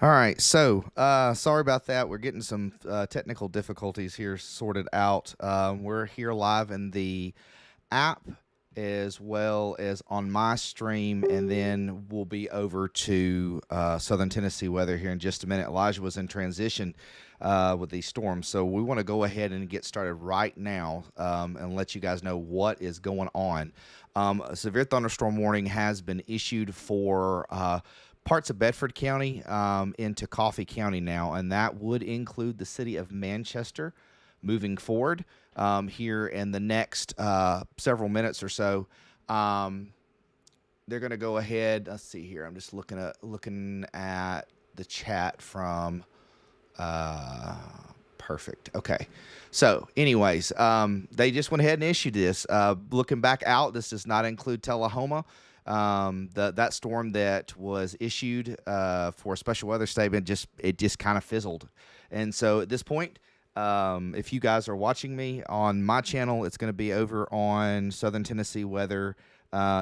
All right, so sorry about that. We're getting some technical difficulties here sorted out. We're here live in the app as well as on my stream, and then we'll be over to Southern Tennessee weather here in just a minute. Elijah was in transition with these storms, so we want to go ahead and get started right now and let you guys know what is going on. A severe thunderstorm warning has been issued for parts of Bedford County into Coffee County now, and that would include the city of Manchester moving forward here in the next several minutes or so. They're going to go ahead. Let's see here. I'm just looking at the chat from perfect. Okay. So anyways, they just went ahead and issued this. Looking back out, this does not include Tullahoma. That storm that was issued for a special weather statement just kind of fizzled. And so at this point, if you guys are watching me on my channel, it's going to be over on Southern Tennessee weather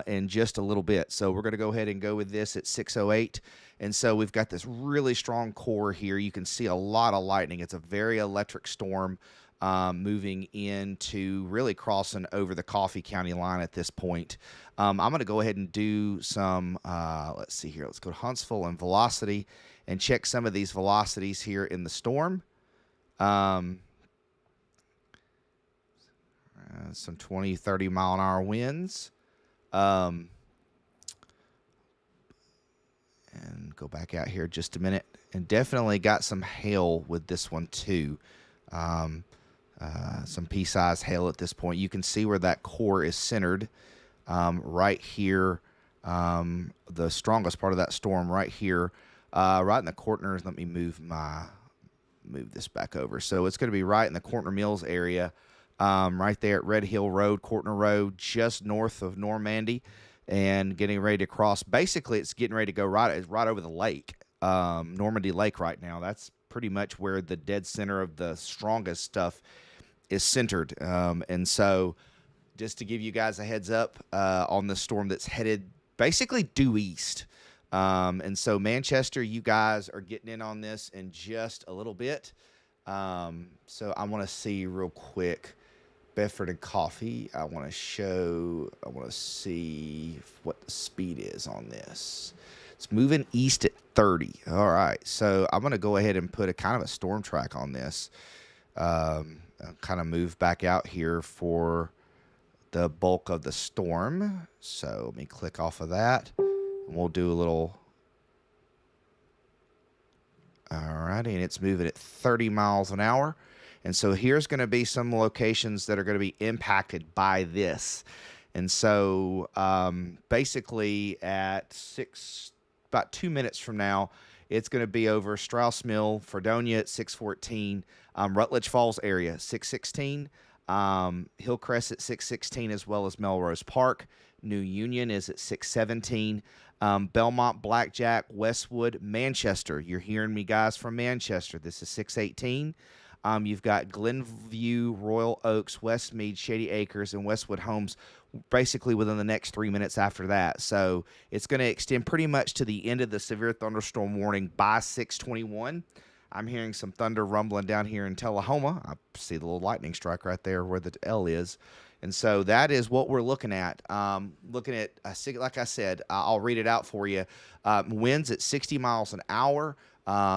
in just a little bit. So we're going to go ahead and go with this at 6:08. And so we've got this really strong core here. You can see a lot of lightning. It's a very electric storm moving into really crossing over the Coffee County line at this point. I'm going to go ahead and do some, let's see here. Let's go to Huntsville and velocity and check some of these velocities here in the storm. Some 20, 30 mile an hour winds. And go back out here just a minute. And definitely got some hail with this one too. Some pea-sized hail at this point. You can see where that core is centered right here. The strongest part of that storm right here, right in the corners. Let me move this back over. So it's going to be right in the Cortner Mills area, right there at Red Hill Road, Cortner Road, just north of Normandy, and getting ready to cross. Basically, it's getting ready to go right over the lake, Normandy Lake right now. That's pretty much where the dead center of the strongest stuff is centered. And so just to give you guys a heads up on the storm that's headed basically due east. And so Manchester, you guys are getting in on this in just a little bit. So I want to see real quick Bedford and Coffee. I want to see what the speed is on this. It's moving east at 30. All right. So I'm going to go ahead and put a kind of a storm track on this. Kind of move back out here for the bulk of the storm. So let me click off of that. And we'll do a little. All righty, and it's moving at 30 miles an hour. And so here's going to be some locations that are going to be impacted by this. And so basically at about 2 minutes from now, it's going to be over Strauss Mill, Fredonia at 6:14, Rutledge Falls area 6:16, Hillcrest at 6:16, as well as Melrose Park. New Union is at 6:17. Belmont, Blackjack, Westwood, Manchester. You're hearing me, guys, from Manchester. This is 6:18. You've got Glenview, Royal Oaks, Westmead, Shady Acres, and Westwood Homes basically within the next 3 minutes after that. So it's going to extend pretty much to the end of the severe thunderstorm warning by 6:21. I'm hearing some thunder rumbling down here in Tullahoma. I see the little lightning strike right there where the L is. And so that is what we're looking at. Like I said, I'll read it out for you. Winds at 60 miles an hour.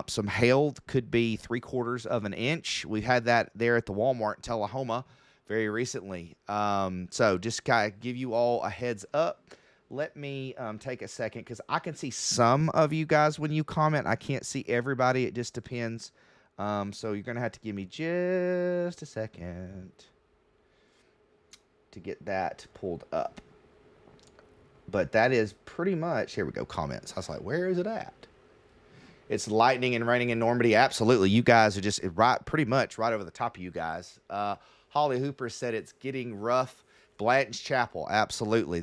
Some hail could be 3/4 of an inch. We've had that there at the Walmart in Tullahoma very recently. So just kind of give you all a heads up. Let me take a second because I can see some of you guys when you comment. I can't see everybody. It just depends. So you're going to have to give me just a second to get that pulled up. But that is pretty much, here we go, comments. I was like, where is it at? It's lightning and raining in Normandy. Absolutely. You guys are just pretty much right over the top of you guys. Holly Hooper said it's getting rough. Blanton's Chapel. Absolutely.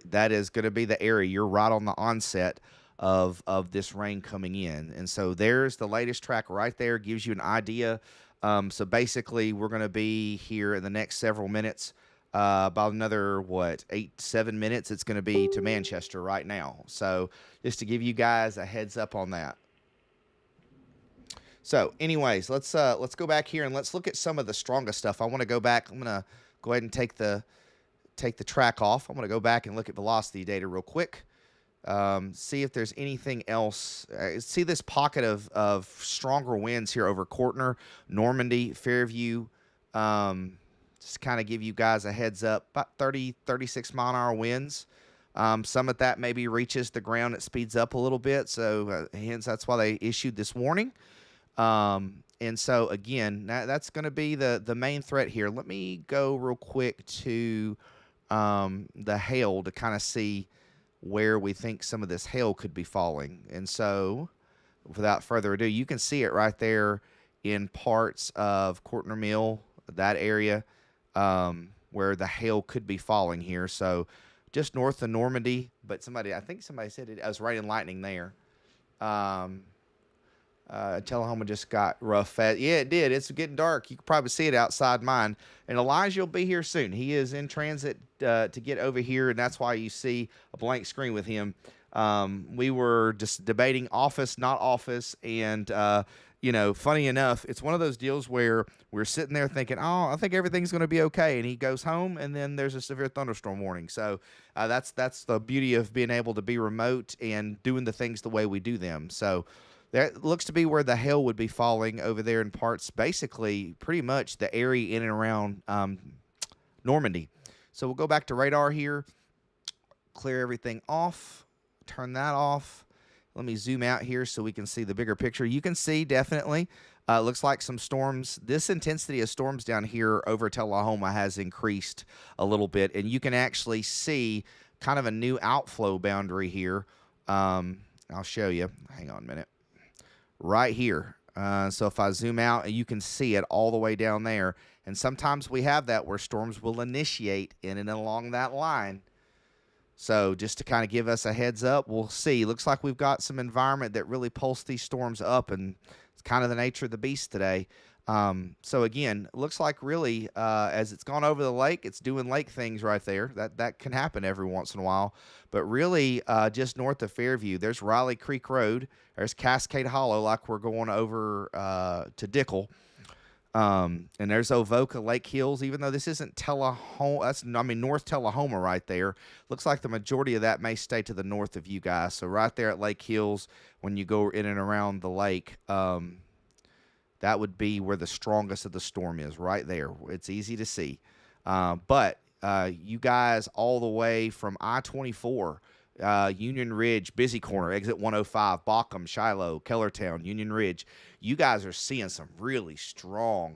That is going to be the area. You're right on the onset of this rain coming in. And so there's the latest track right there. Gives you an idea. So basically we're going to be here in the next several minutes. About another, 7 minutes, it's going to be to Manchester right now. So just to give you guys a heads up on that. So, anyways, let's go back here and let's look at some of the strongest stuff. I want to go back. I'm gonna go ahead and take the track off. I'm gonna go back and look at velocity data real quick. See if there's anything else. See this pocket of stronger winds here over Cortner, Normandy, Fairview. Just kind of give you guys a heads up. About 30, 36 mile an hour winds. Some of that maybe reaches the ground. It speeds up a little bit. So hence that's why they issued this warning. And so again, that's going to be the main threat here. Let me go real quick to the hail to kind of see where we think some of this hail could be falling. And so without further ado, you can see it right there in parts of Cortner Mill, that area, where the hail could be falling here. So just north of Normandy, but I think somebody said it was rain and lightning there. Tullahoma just got rough. Yeah, it did. It's getting dark. You can probably see it outside mine. And Elijah will be here soon. He is in transit to get over here, and that's why you see a blank screen with him. We were just debating office, not office, and funny enough, it's one of those deals where we're sitting there thinking, oh, I think everything's going to be okay, and he goes home, and then there's a severe thunderstorm warning. So that's the beauty of being able to be remote and doing the things the way we do them. So that looks to be where the hail would be falling over there in parts, basically pretty much the area in and around Normandy. So we'll go back to radar here, clear everything off, turn that off. Let me zoom out here so we can see the bigger picture. You can see definitely, looks like some storms. This intensity of storms down here over Tullahoma has increased a little bit, and you can actually see kind of a new outflow boundary here. I'll show you. Hang on a minute. Right here. So if I zoom out, you can see it all the way down there. And sometimes we have that where storms will initiate in and along that line. So just to kind of give us a heads up, we'll see. Looks like we've got some environment that really pulse these storms up, and it's kind of the nature of the beast today. So again, looks like really as it's gone over the lake, it's doing lake things right there. That can happen every once in a while. But really just north of Fairview, there's Riley Creek Road. There's Cascade Hollow, like we're going over to Dickel. And there's Ovoca Lake Hills, even though this isn't Tullahoma, North Tullahoma right there. Looks like the majority of that may stay to the north of you guys. So right there at Lake Hills, when you go in and around the lake, that would be where the strongest of the storm is, right there. It's easy to see. But you guys all the way from I-24, Union Ridge, Busy Corner, Exit 105, Bockham, Shiloh, Kellertown, Union Ridge, you guys are seeing some really strong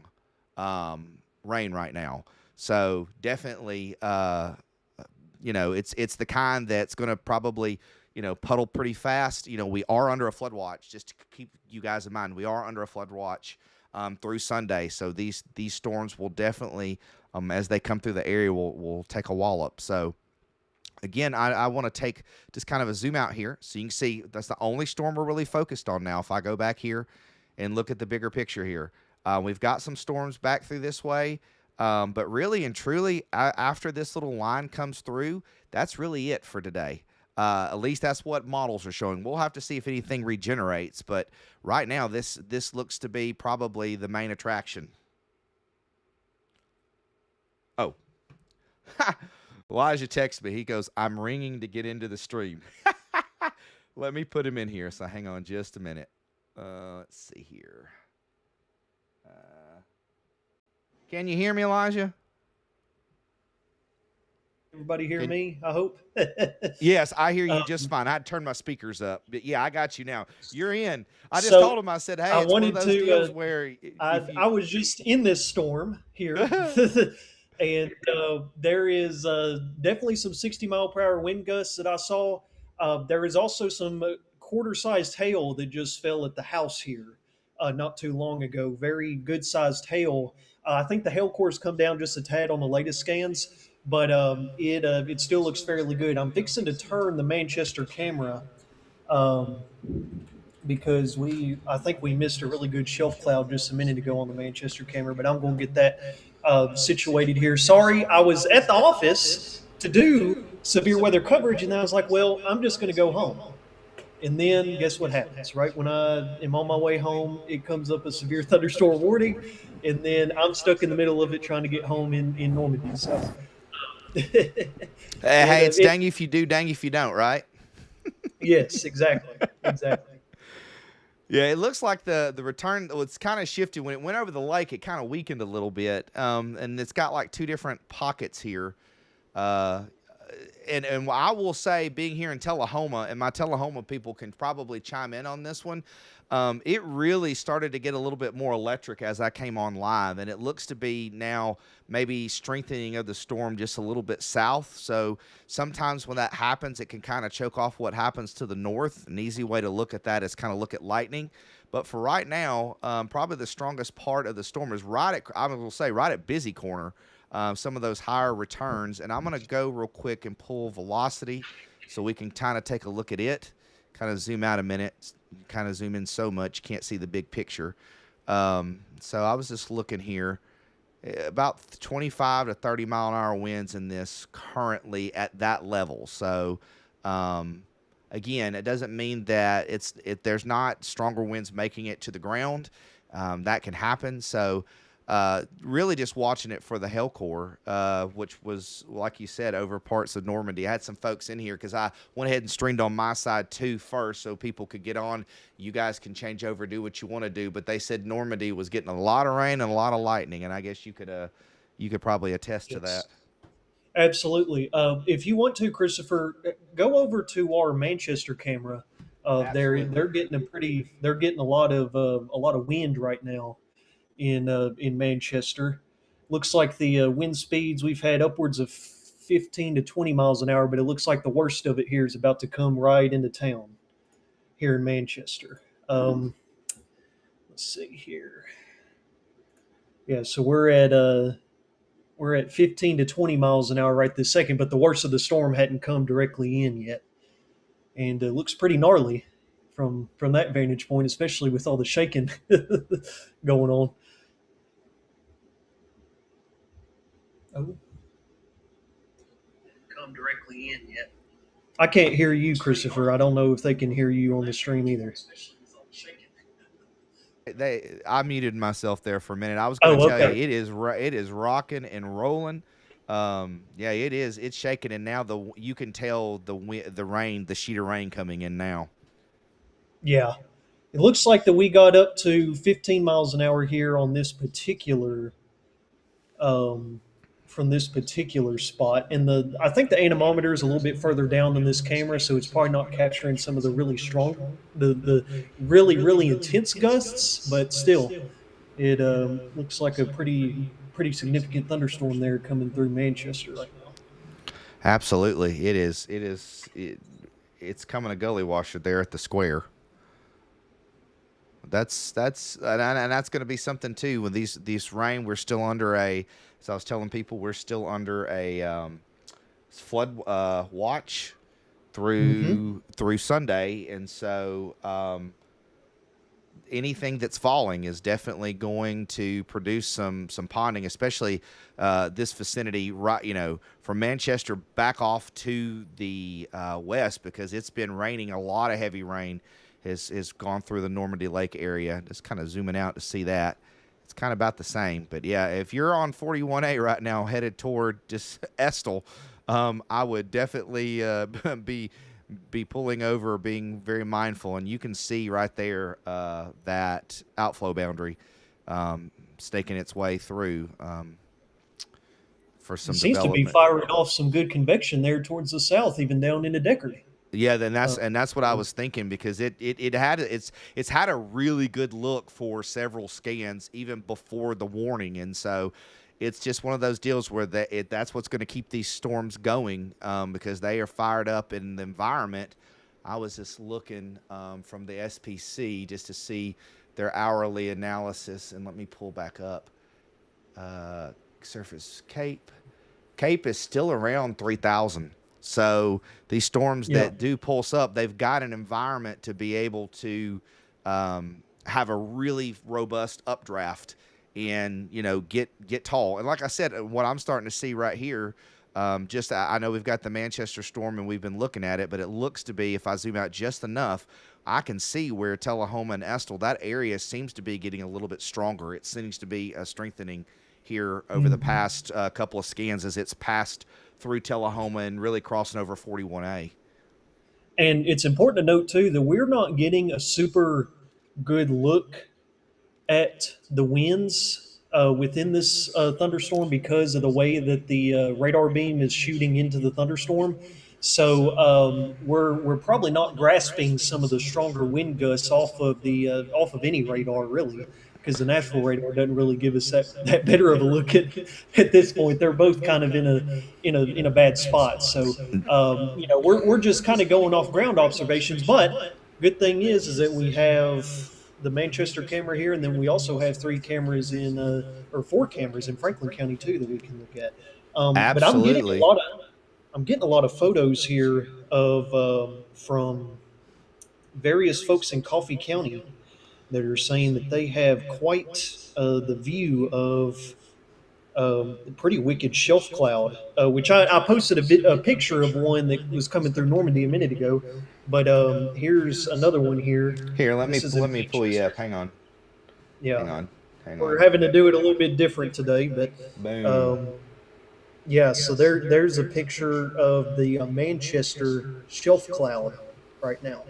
rain right now. So definitely, it's the kind that's going to probably, puddle pretty fast. We are under a flood watch, just to keep you guys in mind. We are under a flood watch through Sunday. So these storms will definitely, as they come through the area, will take a wallop. So again, I want to take just kind of a zoom out here so you can see that's the only storm we're really focused on now. If I go back here and look at the bigger picture here, we've got some storms back through this way. But really and truly, after this little line comes through, that's really it for today. At least that's what models are showing. We'll have to see if anything regenerates. But right now, this looks to be probably the main attraction. Oh. Elijah texts me. He goes, I'm ringing to get into the stream. Let me put him in here. So hang on just a minute. Let's see here. Can you hear me, Elijah? Everybody hear me, I hope? Yes, I hear you just fine. I had turned my speakers up. But yeah, I got you now. You're in. I just told him, I said, hey, it's one of those deals where... I was just in this storm here. And there is definitely some 60-mile-per-hour wind gusts that I saw. There is also some quarter-sized hail that just fell at the house here not too long ago. Very good-sized hail. I think the hail core's come down just a tad on the latest scans, but it still looks fairly good. I'm fixing to turn the Manchester camera because I think we missed a really good shelf cloud just a minute ago on the Manchester camera, but I'm going to get that situated here. Sorry, I was at the office to do severe weather coverage, and I was like, well, I'm just going to go home. And then guess what happens? Right when I am on my way home, it comes up a severe thunderstorm warning, and then I'm stuck in the middle of it trying to get home in Normandy. So Hey, it's it dang if you do, dang if you don't, right? yes, exactly, exactly. Yeah, it looks like the return. Well, it's kind of shifted when it went over the lake. It kind of weakened a little bit, and it's got like two different pockets here. Uh, and I will say, being here in Tullahoma, and my Tullahoma people can probably chime in on this one. It really started to get a little bit more electric as I came on live, and it looks to be now maybe strengthening of the storm just a little bit south. So sometimes when that happens, it can kind of choke off what happens to the north. An easy way to look at that is kind of look at lightning. But for right now, probably the strongest part of the storm is right at, I will say, right at Busy Corner. Some of those higher returns. And I'm going to go real quick and pull velocity so we can kind of take a look at it. Kind of zoom out a minute, kind of zoom in so much you can't see the big picture. So I was just looking here. About 25 to 30 mile an hour winds in this currently at that level. So, again, it doesn't mean that there's not stronger winds making it to the ground. That can happen. So, really just watching it for the hail core, which was, like you said, over parts of Normandy. I had some folks in here because I went ahead and streamed on my side too first so people could get on. You guys can change over, do what you want to do. But they said Normandy was getting a lot of rain and a lot of lightning, and I guess you could probably attest to that. Yes, absolutely. If you want to, Christopher, go over to our Manchester camera. They're Absolutely. getting they're getting a lot of wind right now in Manchester. Looks like the wind speeds we've had upwards of 15 to 20 miles an hour, but it looks like the worst of it here is about to come right into town here in Manchester. Let's see here. Yeah, so we're at 15 to 20 miles an hour right this second, but the worst of the storm hadn't come directly in yet, and it looks pretty gnarly from that vantage point, especially with all the shaking going on. Oh, come directly in yet. I can't hear you, Christopher. I don't know if they can hear you on the stream either. I muted myself there for a minute. I was going to Oh, tell you okay. it is rocking and rolling. Yeah, it is. It's shaking, and now you can tell the rain, the sheet of rain coming in now. Yeah. It looks like that we got up to 15 miles an hour here on this particular um, from this particular spot. And the I think the anemometer is a little bit further down than this camera, so it's probably not capturing some of the really strong, the really intense gusts. But still, it looks like a pretty significant thunderstorm there coming through Manchester right now. Absolutely, it is. It's coming a gully washer there at the square. And that's going to be something too. With these rain, we're still under a. As I was telling people, we're still under a flood watch Mm-hmm. through Sunday, and so anything that's falling is definitely going to produce some ponding, especially this vicinity, right? From Manchester back off to the west, because it's been raining. A lot of heavy rain has gone through the Normandy Lake area. Just kind of zooming out to see that. It's kind of about the same, but yeah, if you're on 41A right now, headed toward just Estill, I would definitely be pulling over, being very mindful, and you can see right there that outflow boundary staking its way through for It some seems to be development. firing off some good convection there towards the south, even down into Deckard. Yeah, then Uh, that's what I was thinking, because it's had a really good look for several scans even before the warning, and so it's just one of those deals where that's what's going to keep these storms going, because they are fired up in the environment. I was just looking from the SPC just to see their hourly analysis, and let me pull back up. Surface Cape is still around 3,000. So these storms yeah. that do pulse up, they've got an environment to be able to have a really robust updraft and get tall. And like I said, what I'm starting to see right here, Just I know we've got the Manchester storm and we've been looking at it, but it looks to be, if I zoom out just enough, I can see where Tullahoma and Estill, that area seems to be getting a little bit stronger. It seems to be strengthening here over the Mhm. past couple of scans as it's passed through Tullahoma and really crossing over 41A. And it's important to note too that we're not getting a super good look at the winds within this thunderstorm because of the way that the radar beam is shooting into the thunderstorm. So we're probably not grasping some of the stronger wind gusts off of any radar really, because the natural radar doesn't really give us that better of a look at this point. They're both kind of in a bad spot. So we're just kind of going off ground observations, but good thing is that we have the Manchester camera here, and then we also have three cameras or four cameras in Franklin County too that we can look at. But Absolutely. I'm getting a lot of photos here of from various folks in Coffee County that are saying that they have quite the view of a pretty wicked shelf cloud, which I posted a picture of one that was coming through Normandy a minute ago. But here's another one here. Here, This is let in me pull you Manchester. up. Hang on. Yeah, Hang on. Hang we're on. having to do it a little bit different today, but Boom. um, yeah. So there's a picture of the Manchester shelf cloud right now.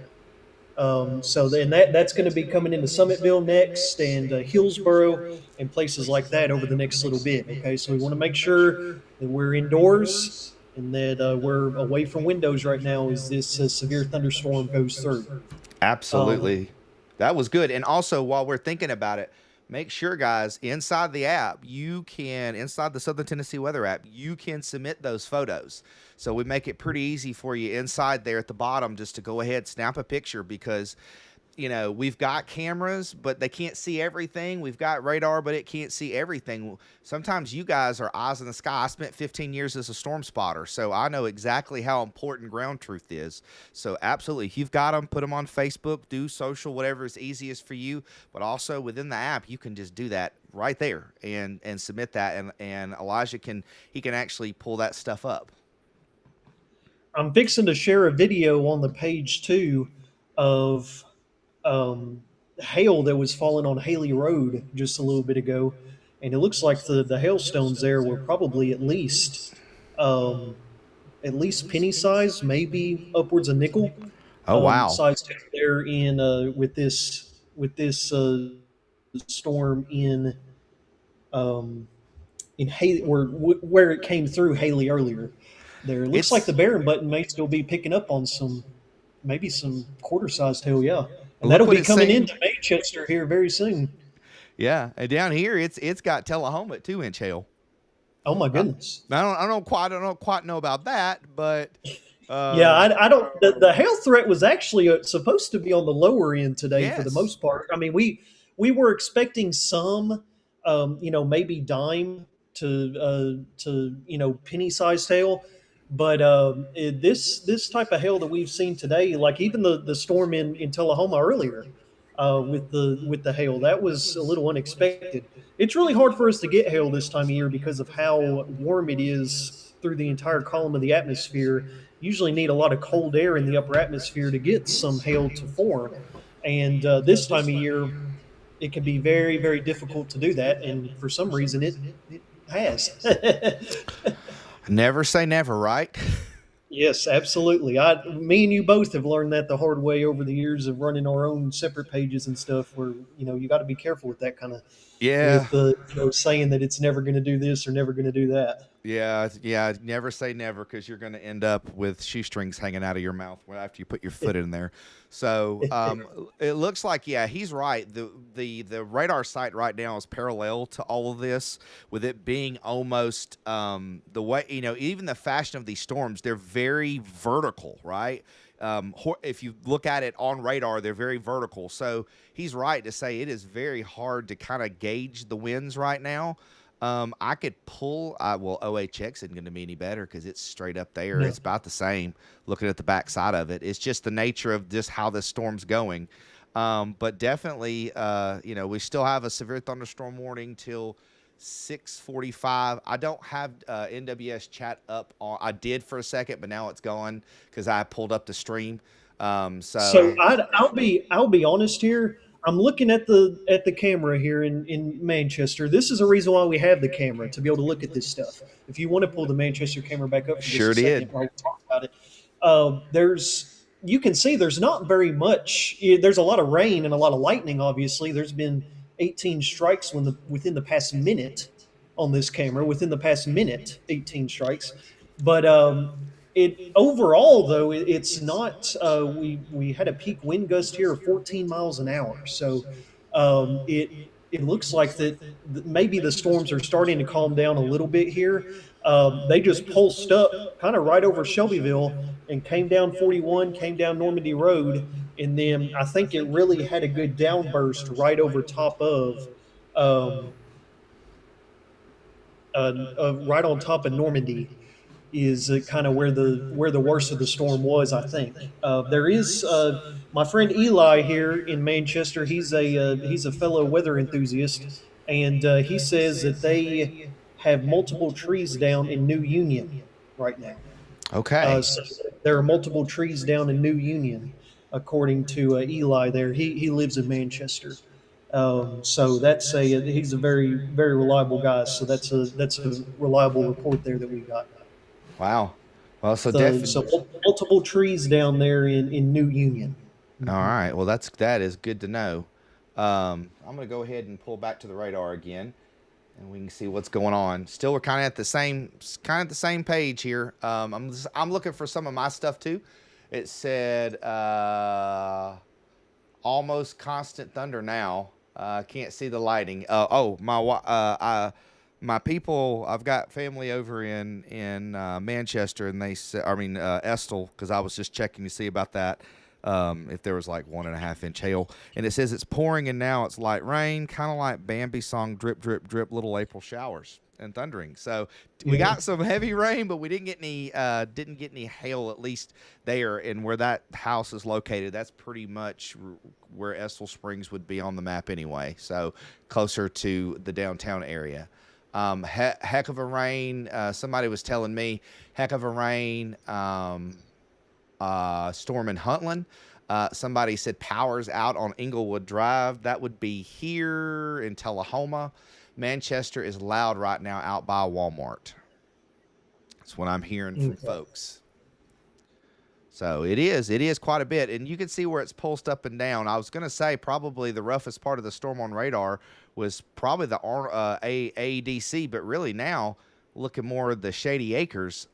So then that's going to be coming into Summitville next, and Hillsboro, and places like that over the next little bit. Okay, so we want to make sure that we're indoors and that we're away from windows right now as this severe thunderstorm goes through. Um, Absolutely. That was good. And also, while we're thinking about it, make sure, guys, inside the app, inside the Southern Tennessee Weather app, you can submit those photos. So we make it pretty easy for you inside there at the bottom just to go ahead, snap a picture because we've got cameras, but they can't see everything. We've got radar, but it can't see everything. Sometimes you guys are eyes in the sky. I spent 15 years as a storm spotter, so I know exactly how important ground truth is. So absolutely, if you've got them, put them on Facebook, do social, whatever is easiest for you. But also within the app, you can just do that right there and submit that. And Elijah can actually pull that stuff up. I'm fixing to share a video on the page too of hail that was falling on Haley Road just a little bit ago, and it looks like the hailstones there were probably um, at least penny size, maybe upwards of nickel Oh wow. size there in with this storm um, in Haley where it came through Haley earlier. There it looks like the It's Barron button may still be picking up on maybe some quarter sized hail, yeah. And Look that'll what be it's coming saying. into Manchester here very soon. Yeah, and down here it's got Tullahoma at 2-inch hail. Oh my I, goodness. I don't quite know about that, but Yeah, um, I don't. The hail threat was actually supposed to be on the lower end today for the yes. most part. I mean, we were expecting some, maybe dime to penny sized hail, but this type of hail that we've seen today, like even the storm in Tullahoma earlier, with the hail, that was a little unexpected. It's really hard for us to get hail this time of year because of how warm it is through the entire column of the atmosphere. Usually need a lot of cold air in the upper atmosphere to get some hail to form. And this time of year, it can be very, very difficult to do that. And for some reason, it has. Never say never, right? Yes, absolutely. Me and you both have learned that the hard way over the years of running our own separate pages and stuff. Where you got to be careful with that kind of Yeah. with saying that it's never going to do this or never going to do that. Yeah. Never say never because you're going to end up with shoestrings hanging out of your mouth after you put your foot in there. So it looks like he's right. The radar site right now is parallel to all of this, with it being almost the way even the fashion of these storms. They're very vertical, right? If you look at it on radar, they're very vertical. So he's right to say it is very hard to kind of gauge the winds right now. I could pull. OHX isn't going to be any better because it's straight up there. No. It's about the same. Looking at the back side of it, it's just the nature of just how this storm's going. But definitely, we still have a severe thunderstorm warning till 6:45. I don't have NWS chat up on. I did for a second, but now it's gone because I pulled up the stream. So So I'll be honest here. I'm looking at the camera here in Manchester. This is a reason why we have the camera to be able to look at this stuff. If you want to pull the Manchester camera back up for just sure a second did. while we talk about it, there's you can see there's not very much. There's a lot of rain and a lot of lightning. Obviously, there's been 18 strikes within the past minute on this camera. Within the past minute, 18 strikes. But it overall though it's not. We had a peak wind gust here of 14 miles an hour. So it looks like that maybe the storms are starting to calm down a little bit here. They just pulsed up kind of right over Shelbyville and came down 41, came down Normandy Road, and then I think it really had a good downburst right over top of. Um, right on top of Normandy is kind of where the worst of the storm was. I think there is my friend Eli here in Manchester. He's a fellow weather enthusiast, and he says that they have multiple trees down in New Union right now. Okay. So there are multiple trees down in New Union, according to Eli. There, he lives in Manchester. So he's a very reliable guy. So that's a reliable report there that we got. Wow. Well, so So multiple trees down there in New Union. all Mhm. right. Well, that is good to know. I'm gonna go ahead and pull back to the radar again, and we can see what's going on. Still, we're kind of at the same page here. I'm looking for some of my stuff too. It said almost constant thunder now. Can't see the lighting. My people. I've got family over in Manchester, and they said, I mean Estill, because I was just checking to see about that. If there was like 1.5 inch hail, and it says it's pouring, and now it's light rain, kind of like Bambi song, drip, drip, drip, little April showers and thundering. So we Yeah. got some heavy rain, but we didn't get any hail, at least there. And where that house is located, that's pretty much where Estill Springs would be on the map anyway. So closer to the downtown area. Heck of a rain. Somebody was telling me, heck of a rain. Storm in Huntland. Somebody said power's out on Inglewood Drive. That would be here in Tullahoma. Manchester is loud right now out by Walmart. That's what I'm hearing from Okay. folks. So it is quite a bit, and you can see where it's pulsed up and down. I was going to say probably the roughest part of the storm on radar was probably the AEDC, but really now looking more at the Shady Acres.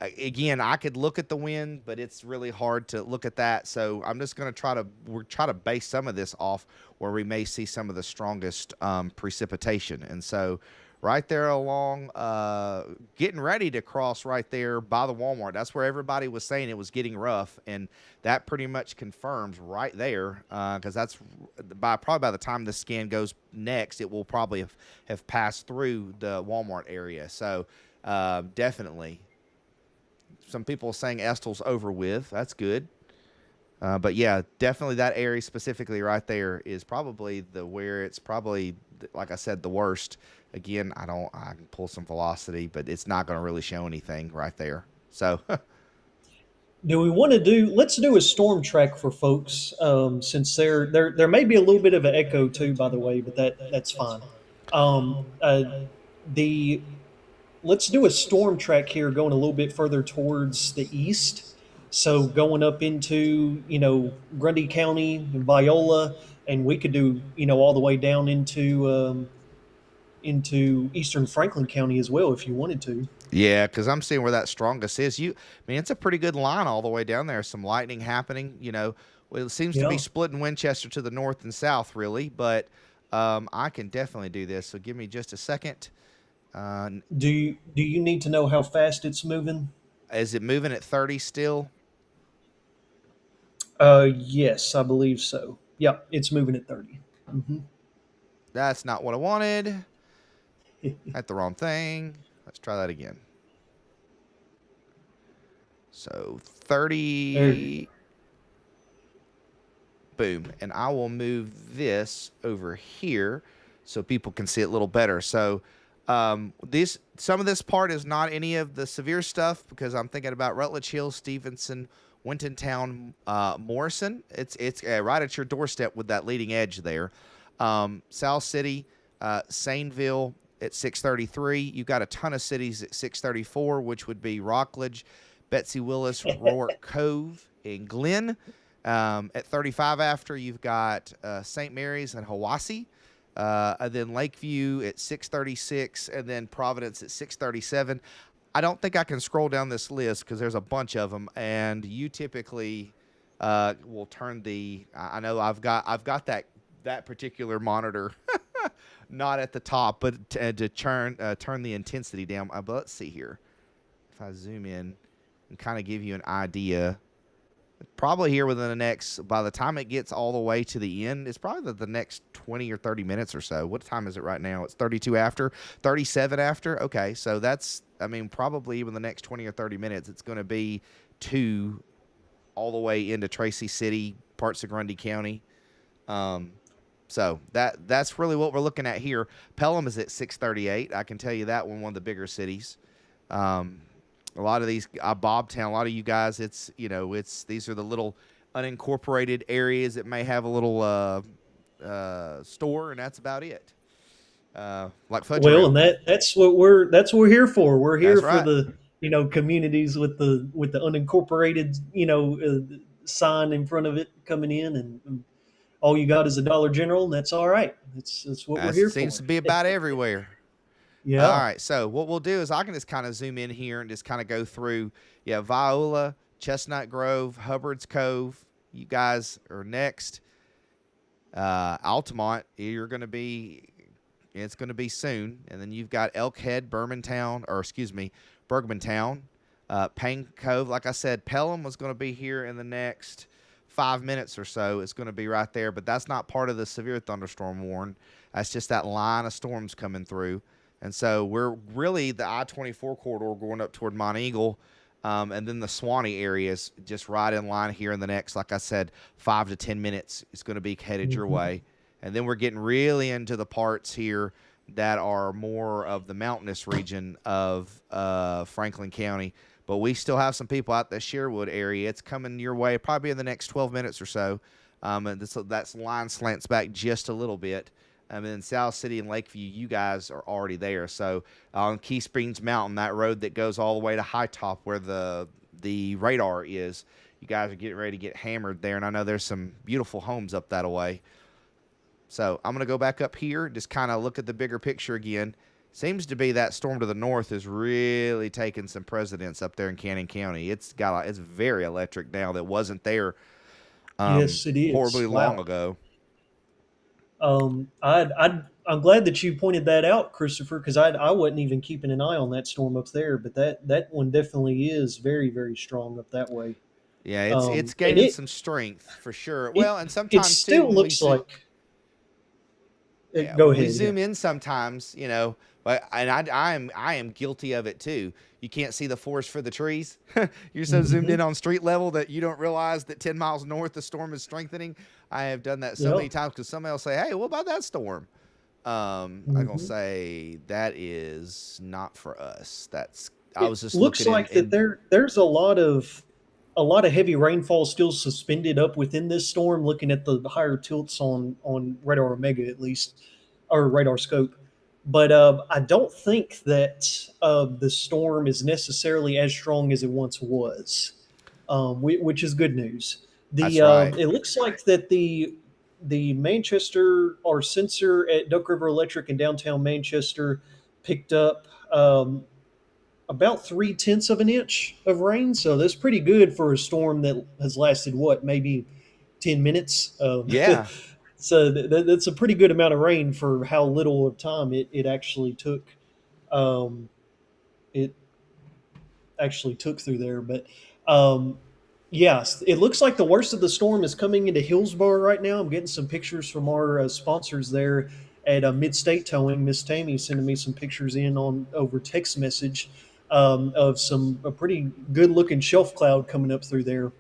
Again, I could look at the wind, but it's really hard to look at that. So I'm just going to try to base some of this off where we may see some of the strongest precipitation. And so right there along, getting ready to cross right there by the Walmart. That's where everybody was saying it was getting rough, and that pretty much confirms right there, because that's probably by the time the scan goes next, it will probably have passed through the Walmart area. So definitely. Some people saying Estill's over with. That's good. But yeah, definitely that area specifically right there is probably where it's probably, like I said, the worst. Again, I can pull some velocity, but it's not going to really show anything right there. So Do we want to do? Let's do a storm track for folks, since there may be a little bit of an echo too, by the way, but that's fine. Um, uh, the Let's do a storm track here, going a little bit further towards the east. So going up into Grundy County, Viola, and we could do all the way down into eastern Franklin County as well if you wanted to. yeah, because I'm seeing where that strongest is. I mean, it's a pretty good line all the way down there. Some lightning happening. Well, it seems to be Yeah. splitting Winchester to the north and south, really. But I can definitely do this. So give me just a second. Uh, Do you need to know how fast it's moving? is it moving at 30 still? Yes, I believe so. Yep, it's moving at 30. Hmm. That's not what I wanted. At the wrong thing. Let's try that again. So There. 30. Boom. And I will move this over here so people can see it a little better. So this some of this part is not any of the severe stuff because I'm thinking about Rutledge Hill, Stevenson, Winton Town, Morrison. It's right at your doorstep with that leading edge there. South City, Sainville at 633. You got a ton of cities at 634, which would be Rockledge, Betsy Willis, Rourke Cove, and Glen. At 35 after, you've got St. Mary's and Hiwassee. And then Lakeview at 636, and then Providence at 637. I don't think I can scroll down this list because there's a bunch of them, and you typically will turn the. I know I've got that particular monitor not at the top, but to turn the intensity down. But let's see here. If I zoom in and kind of give you an idea, probably here within the next, by the time it gets all the way to the end, it's probably the next 20 or 30 minutes or so. What time is it right now? It's 32 after, 37 after. Okay, so that's, I mean, probably even the next 20 or 30 minutes, it's going to be to all the way into Tracy City, parts of Grundy County. So that's really what we're looking at here. Pelham is at 638. I can tell you that one of the bigger cities. A lot of these, Bobtown, a lot of you guys, it's, these are the little unincorporated areas that may have a little store, and that's about it. Like Fudge Well, and Room. that's what we're here for. We're here That's for right. the communities with the unincorporated sign in front of it coming in, and all you got is a Dollar General, and that's all right. That's what we're That here seems for. to be about everywhere. All Yeah. right, so what we'll do is I can just kind of zoom in here and just kind of go through, Viola, Chestnut Grove, Hubbard's Cove. You guys are next. Altamont, it's going to be soon. And then you've got Elkhead, Bergmantown, Payne Cove. Like I said, Pelham was going to be here in the next 5 minutes or so. It's going to be right there, but that's not part of the severe thunderstorm warn. That's just that line of storms coming through. And so we're really the I-24 corridor going up toward Mont Eagle, and then the Swanee area is just right in line here in the next, like I said, 5 to 10 minutes. It's going to be headed your Hmm. way. And then we're getting really into the parts here that are more of the mountainous region of Franklin County. But we still have some people out the Sherwood area. It's coming your way probably in the next 12 minutes or so. And that's line slants back just a little bit. And then South City and Lakeview, you guys are already there. So on Key Springs Mountain, that road that goes all the way to High Top where the radar is, you guys are getting ready to get hammered there. And I know there's some beautiful homes up that way. So I'm going to go back up here, just kind of look at the bigger picture again. Seems to be that storm to the north is really taking some precedence up there in Cannon County. It's very electric now that wasn't there Yes, it is. horribly long Wow. ago. I'm glad that you pointed that out, Christopher, because I wasn't even keeping an eye on that storm up there, but that one definitely is very, very strong up that way. Yeah, it's And gaining some strength for sure. it Well, and it sometimes too still looks like. yeah, Go when we ahead. Yeah. zoom in sometimes, but and I am guilty of it too. You can't see the forest for the trees. You're so zoomed Hmm. in on street level that you don't realize that 10 miles north the storm is strengthening. I have done that so Yeah. many times because somebody will say, "Hey, what about that storm?" I'm gonna Hmm. say that is not for us. That's I It was just looks looking like that in there's a lot of heavy rainfall still suspended up within this storm. Looking at the higher tilts on radar Omega at least, or radar scope, but I don't think that the storm is necessarily as strong as it once was, which is good news. that's The right. It looks like that the Manchester our sensor at Duck River Electric in downtown Manchester picked up about 3/10 of an inch of rain. So that's pretty good for a storm that has lasted what, maybe 10 minutes. Yeah. So that's a pretty good amount of rain for how little of time it actually took. Um, it actually took through there, but um, yes, it looks like the worst of the storm is coming into Hillsborough right now. I'm getting some pictures from our sponsors there at Mid State Towing. Miss Tammy sending me some pictures in on over text message of some a pretty good looking shelf cloud coming up through there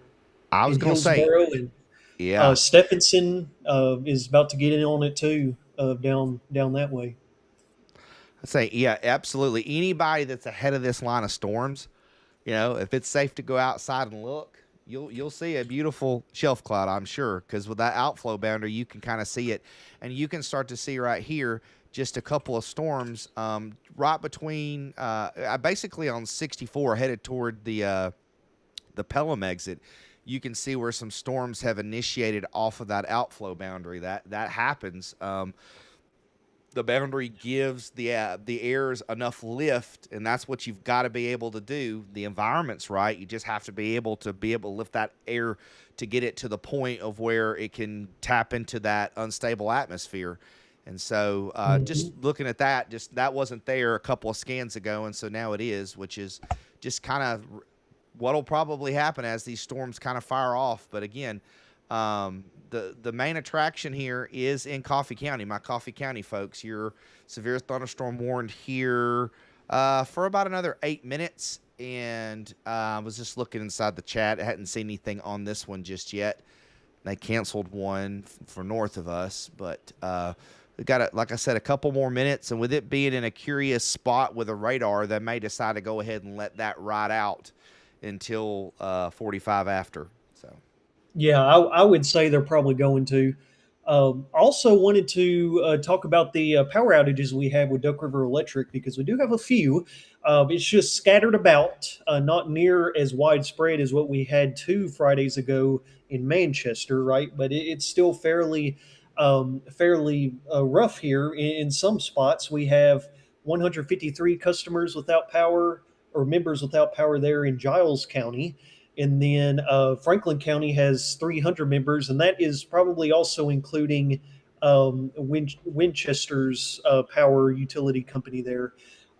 I was in gonna say, Hillsborough, and yeah. Stephenson is about to get in on it too. down that way. I say, yeah, absolutely. Anybody that's ahead of this line of storms, if it's safe to go outside and look, you'll see a beautiful shelf cloud, I'm sure, because with that outflow boundary, you can kind of see it, and you can start to see right here just a couple of storms right between, basically on 64 headed toward the Pelham exit. You can see where some storms have initiated off of that outflow boundary. That happens. The boundary gives the airs enough lift, and that's what you've got to be able to do. The environment's right. You just have to be able to lift that air to get it to the point of where it can tap into that unstable atmosphere. And so, just Mhm. looking at that, just that wasn't there a couple of scans ago, and so now it is, which is just kind of what'll probably happen as these storms kind of fire off. But again, the main attraction here is in Coffee County. My Coffee County folks, your severe thunderstorm warned here for about another 8 minutes. And I was just looking inside the chat. I hadn't seen anything on this one just yet. They canceled one for north of us, but we got, like I said, a couple more minutes. And with it being in a curious spot with a radar, they may decide to go ahead and let that ride out until 45 after. So. Yeah, I would say they're probably going to. Also, wanted to talk about the power outages we have with Duck River Electric because we do have a few. It's just scattered about, not near as widespread as what we had 2 Fridays ago in Manchester, right? But it's still fairly rough here in some spots. We have 153 customers without power or members without power there in Giles County. And then Franklin County has 300 members, and that is probably also including Winchester's power utility company there.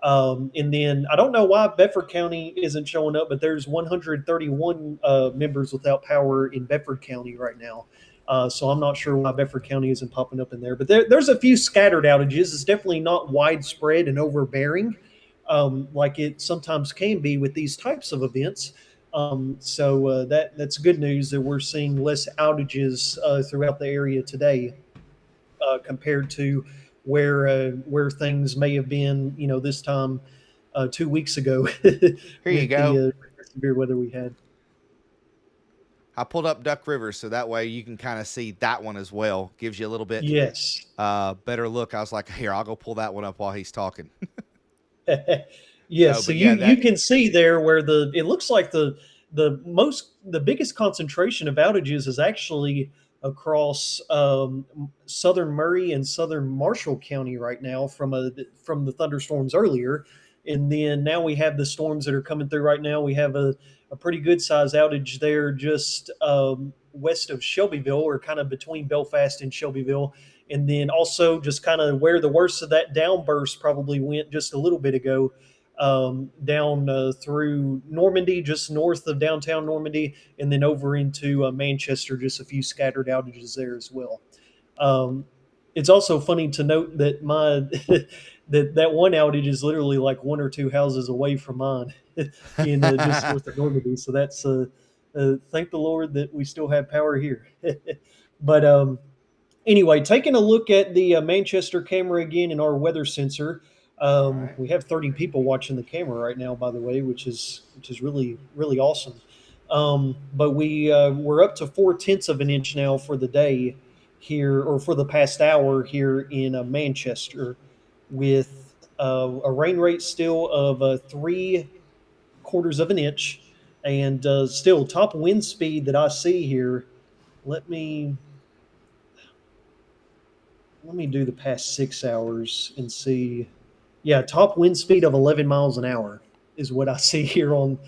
And then I don't know why Bedford County isn't showing up, but there's 131 members without power in Bedford County right now. So I'm not sure why Bedford County isn't popping up in there. But there's a few scattered outages. It's definitely not widespread and overbearing like it sometimes can be with these types of events. So that's good news that we're seeing less outages throughout the area today compared to where things may have been, this time 2 weeks ago Here you with go. the severe weather we had. I pulled up Duck River so that way you can kind of see that one as well. Gives you a little bit Yes. better look. I was like, here, I'll go pull that one up while he's talking. Yes, so But you yeah, you that can see there where it looks like the biggest concentration of outages is actually across southern Murray and southern Marshall County right now from the thunderstorms earlier, and then now we have the storms that are coming through right now. We have a pretty good size outage there just west of Shelbyville, or kind of between Belfast and Shelbyville, and then also just kind of where the worst of that downburst probably went just a little bit ago, down through Normandy, just north of downtown Normandy, and then over into Manchester, just a few scattered outages there as well. Um, it's also funny to note that my that one outage is literally like one or two houses away from mine in just north of Normandy. So that's thank the Lord that we still have power here. But anyway, taking a look at the Manchester camera again in our weather sensor. all right. We have 30 people watching the camera right now, by the way, which is really awesome. But we're up to 4/10 of an inch now for the day here, or for the past hour here in Manchester, with a rain rate still of 3/4 of an inch, and still top wind speed that I see here. Let me let me do the past 6 hours and see. Yeah, top wind speed of 11 miles an hour is what I see here on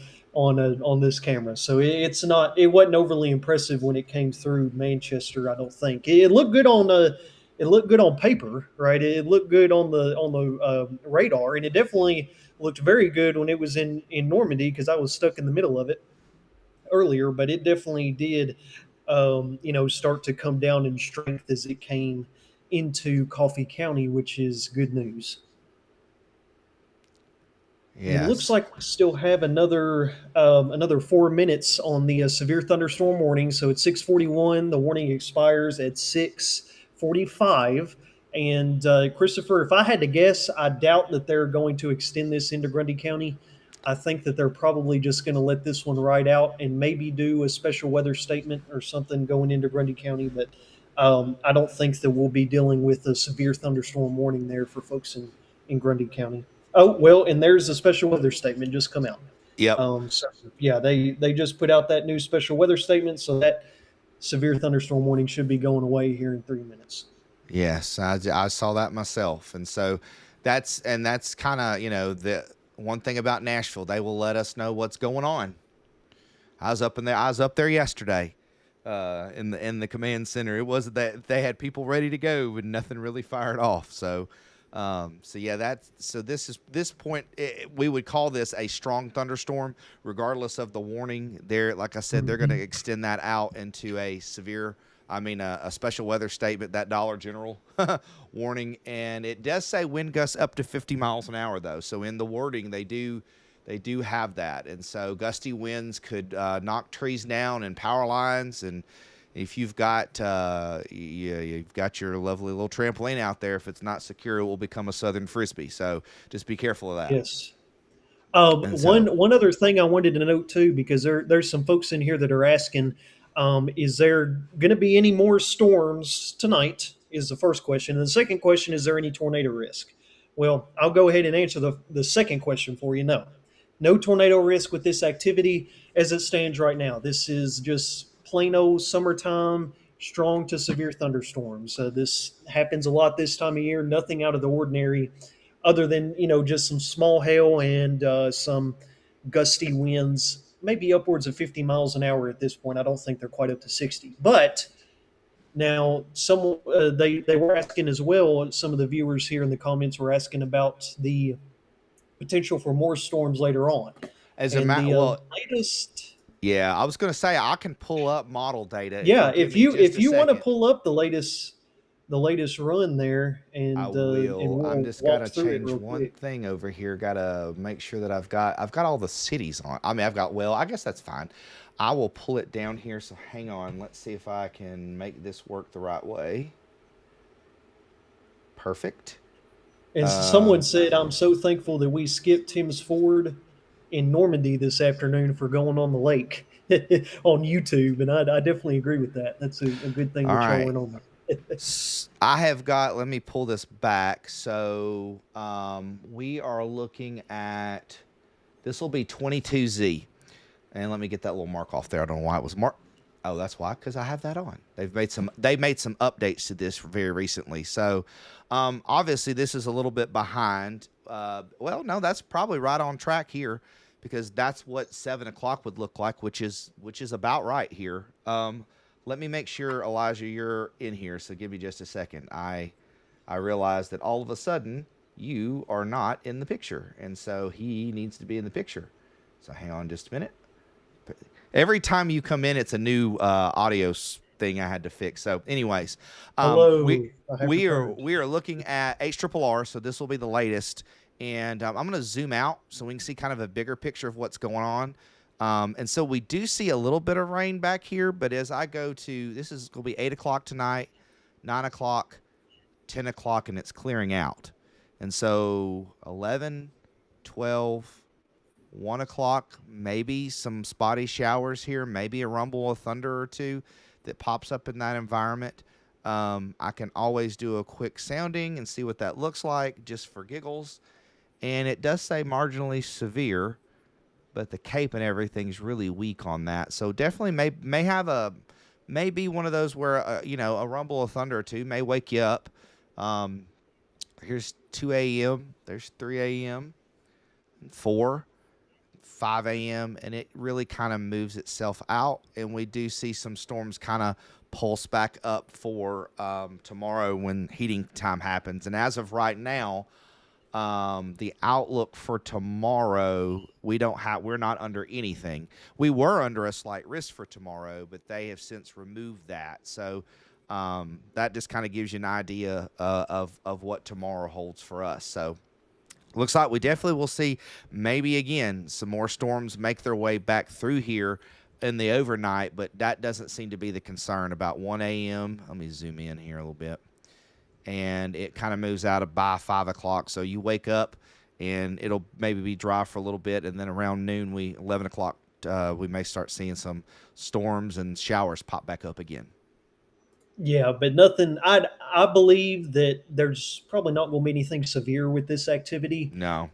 this camera. So it wasn't overly impressive when it came through Manchester. I don't think it looked good on it looked good on paper, right? It looked good on the radar, and it definitely looked very good when it was in Normandy because I was stuck in the middle of it earlier. But it definitely did, start to come down in strength as it came into Coffee County, which is good news. And it looks Yes. like we still have another 4 minutes on the severe thunderstorm warning. So it's 6:41. The warning expires at 6:45, And Christopher, if I had to guess, I doubt that they're going to extend this into Grundy County. I think that they're probably just going to let this one ride out and maybe do a special weather statement or something going into Grundy County. But I don't think that we'll be dealing with a severe thunderstorm warning there for folks in Grundy County. Oh, well, and there's a special weather statement just come out. Yep. So yeah, they just put out that new special weather statement, so that severe thunderstorm warning should be going away here in 3 minutes. Yes, I saw that myself, and so that's kind of the one thing about Nashville. They will let us know what's going on. I was up there yesterday, in the command center. It was that they had people ready to go, but nothing really fired off. So yeah, this point. We would call this a strong thunderstorm, regardless of the warning. Like I said, they're going to extend that out into a severe. I mean, a special weather statement, that Dollar General warning, and it does say wind gusts up to 50 miles an hour, though. So in the wording, they do have that, and so gusty winds could knock trees down and power lines. And if you've got you've got your lovely little trampoline out there, if it's not secure, it will become a southern frisbee. So just be careful of that. Yes. And so, One other thing I wanted to note too, because there's some folks in here that are asking, is there going to be any more storms tonight? Is the first question, and the second question, is there any tornado risk? Well, I'll go ahead and answer the second question for you. No, no tornado risk with this activity as it stands right now. This is just plain old summertime, strong to severe thunderstorms. This happens a lot this time of year. Nothing out of the ordinary other than just some small hail and some gusty winds, maybe upwards of 50 miles an hour at this point. I don't think they're quite up to 60. But now, they were asking as well. Some of the viewers here in the comments were asking about the potential for more storms later on, as a and the well, latest. yeah, I was going to say I can pull up model data if Yeah, you'll give me just if a you want to second. pull up the latest run there, I and will. I'm we'll just walk gotta through it change real one quick. thing over here. Gotta make sure that I've got all the cities on. I mean, I guess that's fine. I will pull it down here. So hang on. Let's see if I can make this work the right way. Perfect. And Uh, someone said, "I'm so thankful that we skipped Tim's Ford in Normandy this afternoon for going on the lake on YouTube." And I definitely agree with that. That's a good thing all that y'all right. went on there. I have got. Let me pull this back. So we are looking at. This will be 22Z. And let me get that little mark off there. I don't know why it was marked. Oh, that's why, because I have that on. They made some updates to this very recently. So obviously this is a little bit behind. Well, no, that's probably right on track here, because that's what 7 o'clock would look like, which is about right here. Let me make sure, Elijah, you're in here. So give me just a second. I realized that all of a sudden you are not in the picture, and so he needs to be in the picture. So hang on just a minute. Every time you come in, it's a new audio thing I had to fix. So, anyways, we Hello, I have we are returned. we are looking at HRRR, so this will be the latest, and I'm going to zoom out so we can see kind of a bigger picture of what's going on. And so we do see a little bit of rain back here, but as I go to, this is going to be 8 o'clock tonight, 9 o'clock, 10 o'clock, and it's clearing out. And so 11, 12. 1 o'clock, maybe some spotty showers here, maybe a rumble of thunder or two that pops up in that environment. I can always do a quick sounding and see what that looks like just for giggles. And it does say marginally severe, but the cape and everything's really weak on that. So definitely may be one of those where a rumble of thunder or two may wake you up. Here's 2 a.m. There's 3 a.m. 4. 5 a.m. and it really kind of moves itself out, and we do see some storms kind of pulse back up for tomorrow when heating time happens. And as of right now, the outlook for tomorrow, we're not under anything. We were under a slight risk for tomorrow, but they have since removed that. So that just kind of gives you an idea of what tomorrow holds for us. So looks like we definitely will see maybe again some more storms make their way back through here in the overnight, but that doesn't seem to be the concern. About 1 a.m. Let me zoom in here a little bit. and it kind of moves out by 5 o'clock. So you wake up, and it'll maybe be dry for a little bit, and then around noon, 11 o'clock, we may start seeing some storms and showers pop back up again. Yeah, but nothing. I believe that there's probably not going to be anything severe with this activity No.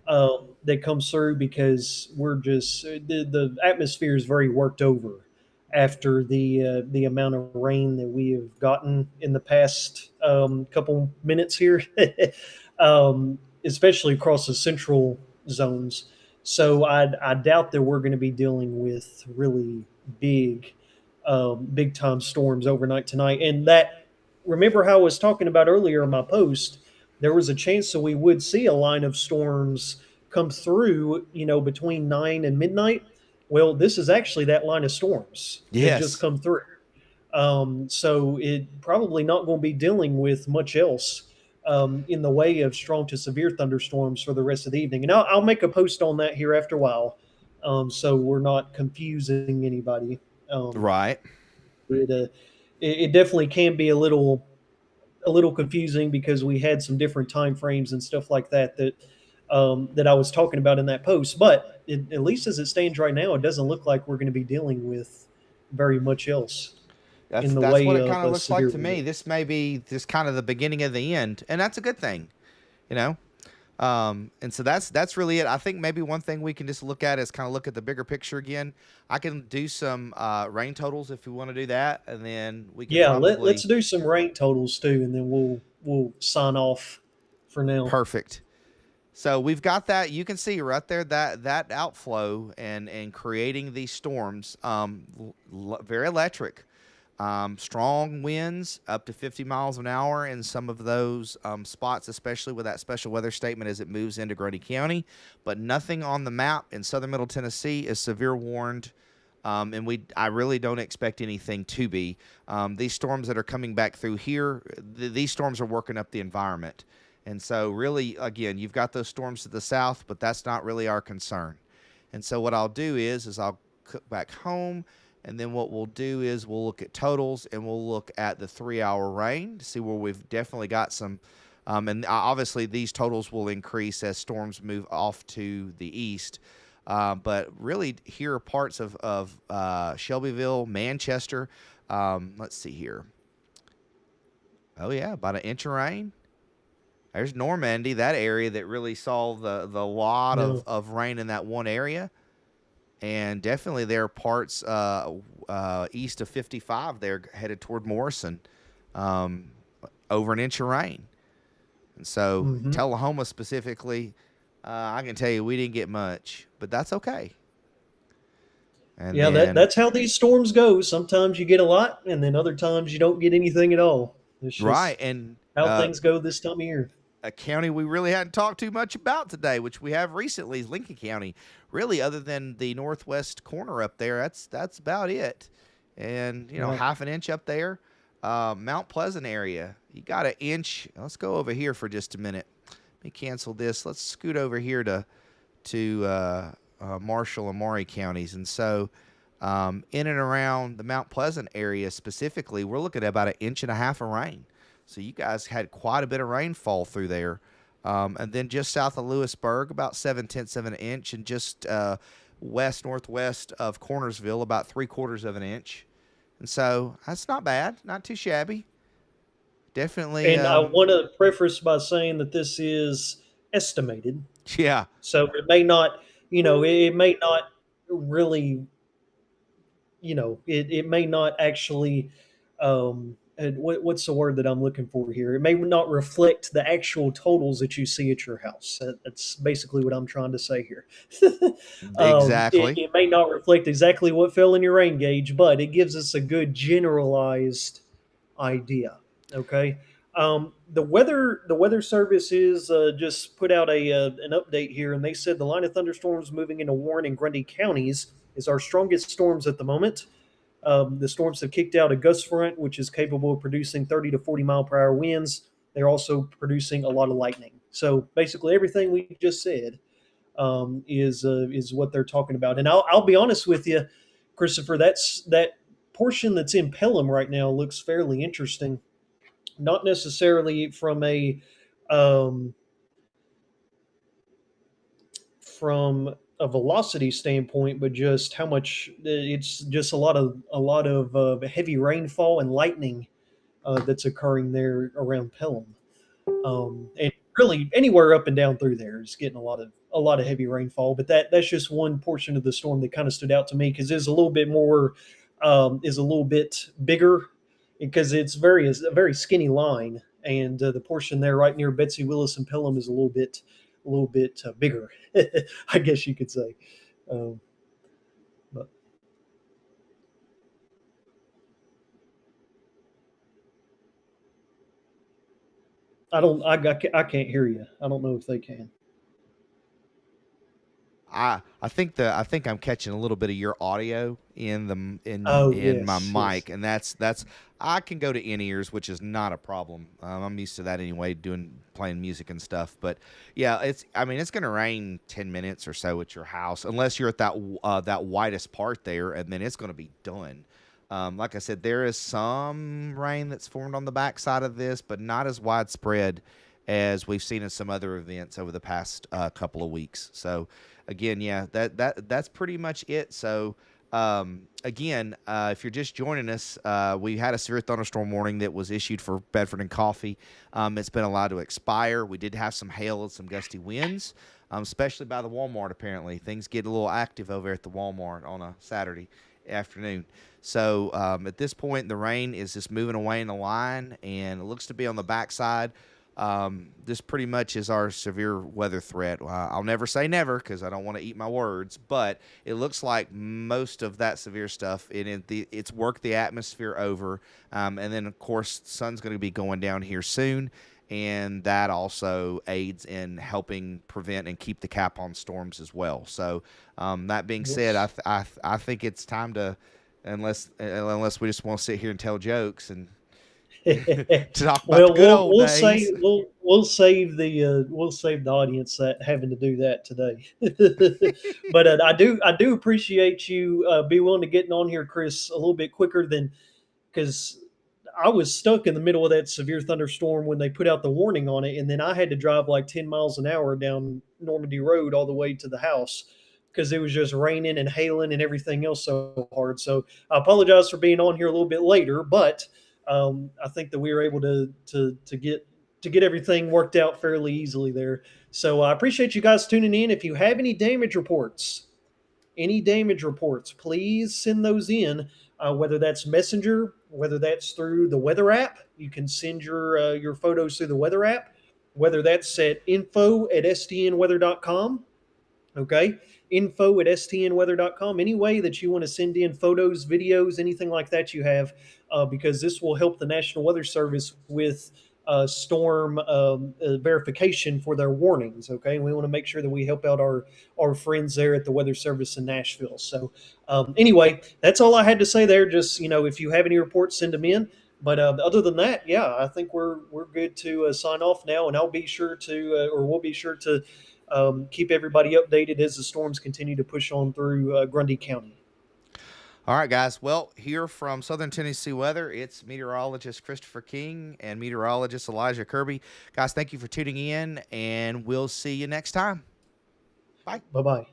that comes through because we're just the atmosphere is very worked over after the amount of rain that we have gotten in the past couple minutes here, especially across the central zones. So I doubt that we're going to be dealing with really big big time storms overnight tonight. And that, remember how I was talking about earlier in my post, there was a chance that we would see a line of storms come through, between 9 and midnight. Well, this is actually that line of storms that just Yes. come through. So it probably not going to be dealing with much else in the way of strong to severe thunderstorms for the rest of the evening. And I'll make a post on that here after a while, so we're not confusing anybody. Um, Right. it definitely can be a little confusing because we had some different time frames and stuff like that I was talking about in that post. But at least as it stands right now, it doesn't look like we're going to be dealing with very much else That's in the that's what way it of kind of a looks like severe to me. weather. This may be just kind of the beginning of the end, and that's a good thing, you know. And so that's really it. I think maybe one thing we can just look at is kind of look at the bigger picture again. I can do some rain totals if we want to do that, and then we can Yeah, let's probably do some rank totals too, and then we'll sign off for now. perfect. So we've got that. You can see right there that outflow and creating these storms. Very electric. Strong winds up to 50 miles an hour in some of those spots, especially with that special weather statement as it moves into Grundy County. But nothing on the map in southern Middle Tennessee is severe warned. And I really don't expect anything to be. These storms that are coming back through here, these storms are working up the environment. And so, really, again, you've got those storms to the south, but that's not really our concern. And so, what I'll do is I'll cook back home, and then what we'll do is we'll look at totals and we'll look at the 3 hour rain to see where we've definitely got some. And obviously, these totals will increase as storms move off to the east. But really, here are parts of Shelbyville, Manchester. Let's see here. Oh, yeah, about an inch of rain. There's Normandy, that area that really saw the lot No. of rain in that one area. And definitely there are parts east of 55 there headed toward Morrison, um, over an inch of rain. And so Hmm. Tullahoma specifically, I can tell you we didn't get much, but that's okay. And Yeah, then, that's how these storms go. Sometimes you get a lot, and then other times you don't get anything at all. It's right, just and how things go this time of year. a county we really hadn't talked too much about today, which we have recently, is Lincoln County. Really, other than the northwest corner up there, that's about it. And Yeah. half an inch up there, Mount Pleasant area, you got an inch. Let's go over here for just a minute. Let me cancel this. Let's scoot over here to Marshall and Maury counties, and so. In and around the Mount Pleasant area specifically, we're looking at about an inch and a half of rain. So you guys had quite a bit of rainfall through there. And then just south of Lewisburg, about 7/10 of an inch, and just west northwest of Cornersville, about 3/4 of an inch. And so that's not bad, not too shabby. Definitely, And I want to preface by saying that this is estimated, yeah, so it may not, it may not really, it may not actually, and what's the word that I'm looking for here? It may not reflect the actual totals that you see at your house. That's basically what I'm trying to say here. It, exactly. it may not reflect exactly what fell in your rain gauge, but it gives us a good generalized idea. Okay. The weather service is just put out an update here, and they said the line of thunderstorms moving into Warren and Grundy counties is our strongest storms at the moment. The storms have kicked out a gust front, which is capable of producing 30 to 40 mile per hour winds. They're also producing a lot of lightning. So basically, everything we just said is what they're talking about. And I'll be honest with you, Christopher. That portion that's in Pelham right now looks fairly interesting. not necessarily um, from a velocity standpoint, but just how much it's just a lot of heavy rainfall and lightning that's occurring there around Pelham. And really anywhere up and down through there is getting a lot of heavy rainfall. But that's just one portion of the storm that kind of stood out to me because it's a little bit more is a little bit bigger because it's a very skinny line, and the portion there right near Betsy Willis and Pelham is a little bit bigger, I guess you could say. Um, but I can't hear you. I don't know if they can. I think I'm catching a little bit of your audio in Oh in my yes, yes. mic, and that's I can go to in ears, which is not a problem. I'm used to that anyway, doing playing music and stuff. But yeah, it's I mean it's going to rain 10 minutes or so at your house, unless you're at that widest part there, and then it's going to be done. Like I said, there is some rain that's formed on the backside of this, but not as widespread as we've seen in some other events over the past couple of weeks. So again, yeah, that's pretty much it. So again, if you're just joining us, we had a severe thunderstorm warning that was issued for Bedford and Coffee. It's been allowed to expire. We did have some hail and some gusty winds, especially by the Walmart. Apparently, things get a little active over at the Walmart on a Saturday afternoon. So at this point, the rain is just moving away in a line, and it looks to be on the backside. This pretty much is our severe weather threat. I'll never say never because I don't want to eat my words, but it looks like most of that severe stuff it's worked the atmosphere over, and then of course the sun's going to be going down here soon, and that also aids in helping prevent and keep the cap on storms as well. So that being said, Yes. I think it's time to unless we just want to sit here and tell jokes and to talk about the Well, good we'll old we'll save days. we'll save the audience that having to do that today. But I do appreciate you be willing to getting on here, Chris, a little bit quicker than because I was stuck in the middle of that severe thunderstorm when they put out the warning on it, and then I had to drive like 10 miles an hour down Normandy Road all the way to the house because it was just raining and hailing and everything else so hard. So I apologize for being on here a little bit later, but I think that we were able to get everything worked out fairly easily there. So I appreciate you guys tuning in. If you have any damage reports, please send those in. Whether that's Messenger, whether that's through the weather app, you can send your photos through the weather app. Whether that's at info@stnweather.com, okay, info@stnweather.com. Any way that you want to send in photos, videos, anything like that you have, because this will help the National Weather Service with storm verification for their warnings. Okay, and we want to make sure that we help out our friends there at the Weather Service in Nashville. So anyway, that's all I had to say there. Just if you have any reports, send them in. But other than that, yeah, I think we're good to sign off now, and I'll be sure to, or we'll be sure to keep everybody updated as the storms continue to push on through Grundy County. All right, guys. Well, here from Southern Tennessee Weather, it's meteorologist Christopher King and meteorologist Elijah Kirby. Guys, thank you for tuning in, and we'll see you next time. Bye. Bye bye.